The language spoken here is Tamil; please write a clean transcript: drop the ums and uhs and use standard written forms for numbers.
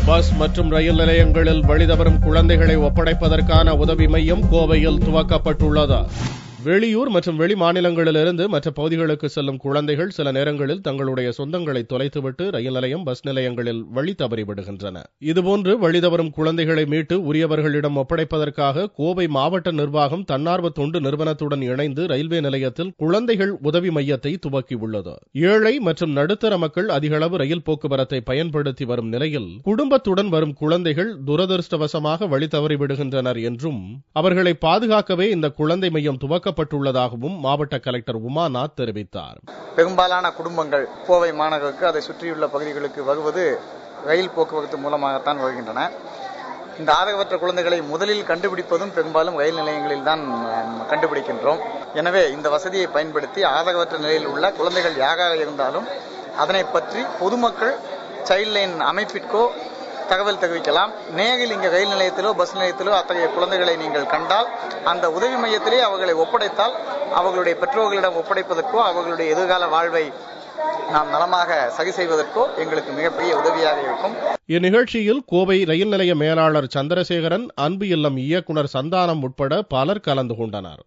பஸ் மற்றும் ரயில் நிலையங்களில் வழிதவறும் குழந்தைகளை ஒப்படைப்பதற்கான உதவி மையம் கோவையில் துவக்கப்பட்டுள்ளது. வெளியூர் மற்றும் வெளி மாநிலங்களிலிருந்து மற்ற பகுதிகளுக்கு செல்லும் குழந்தைகள் சில நேரங்களில் தங்களுடைய சொந்தங்களை தொலைத்துவிட்டு ரயில் நிலையம், பஸ் நிலையங்களில் வழி தவறிவிடுகின்றன. இதுபோன்று வழிதவறும் குழந்தைகளை மீட்டு உரியவர்களிடம் ஒப்படைப்பதற்காக கோவை மாவட்ட நிர்வாகம் தன்னார்வ தொண்டு நிறுவனத்துடன் இணைந்து ரயில்வே நிலையத்தில் குழந்தைகள் உதவி மையத்தை துவக்கியுள்ளது. ஏழை மற்றும் நடுத்தர மக்கள் அதிக அளவு ரயில் போக்குவரத்தை பயன்படுத்தி வரும் நிலையில் குடும்பத்துடன் வரும் குழந்தைகள் துரதிருஷ்டவசமாக வழி தவறிவிடுகின்றனர் என்றும் அவர்களை பாதுகாக்கவே இந்த குழந்தை மையம் துவக்கப்பட்டுள்ளதாகவும் மாவட்ட கலெக்டர் உமாநாத் தெரிவித்தார். பெரும்பாலான குடும்பங்கள் கோவை மாநகருக்கு அதை சுற்றியுள்ள பகுதிகளுக்கு வருவது ரயில் போக்குவரத்து மூலமாகத்தான் வருகின்றன. இந்த ஆதரவற்ற குழந்தைகளை முதலில் கண்டுபிடிப்பதும் பெரும்பாலும் ரயில் நிலையங்களில் தான் கண்டுபிடிக்கின்றோம். எனவே இந்த வசதியை பயன்படுத்தி ஆதரவற்ற நிலையில் உள்ள குழந்தைகள் யாராக இருந்தாலும் அதனை பற்றி பொதுமக்கள் சைல்ட் லைன் அமைப்பிற்கோ தகவல் தெரிவிக்கலாம். நேரில் இங்கே ரயில் நிலையத்திலோ பஸ் நிலையத்திலோ அத்தகைய குழந்தைகளை நீங்கள் கண்டால் அந்த உதவி மையத்திலே அவர்களை ஒப்படைத்தால் அவர்களுடைய பெற்றோர்களிடம் ஒப்படைப்பதற்கோ அவர்களுடைய எதிர்கால வாழ்வை நாம் நலமாக சரி செய்வதற்கோ எங்களுக்கு மிகப்பெரிய உதவியாக இருக்கும். இந்நிகழ்ச்சியில் கோவை ரயில் நிலைய மேலாளர் சந்திரசேகரன், அன்பு இல்லம் இயக்குனர் சந்தானம் உட்பட பலர் கலந்து கொண்டனர்.